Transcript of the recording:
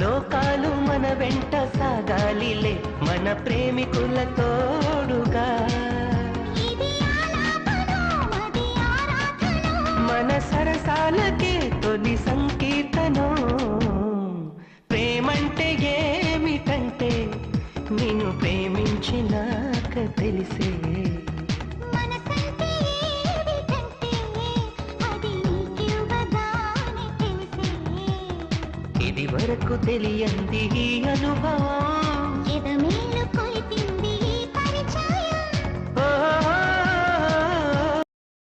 లోకాలు మన వెంట సాగాలిలే మన ప్రేమికుల తోడుగా మన సరసాలకే తొలి సంకీర్తనం ప్రేమంటే ఏమిటంటే నిన్ను ప్రేమించినాక తెలిసే ఇది వరకు తెలియంది ఈ అనుభవం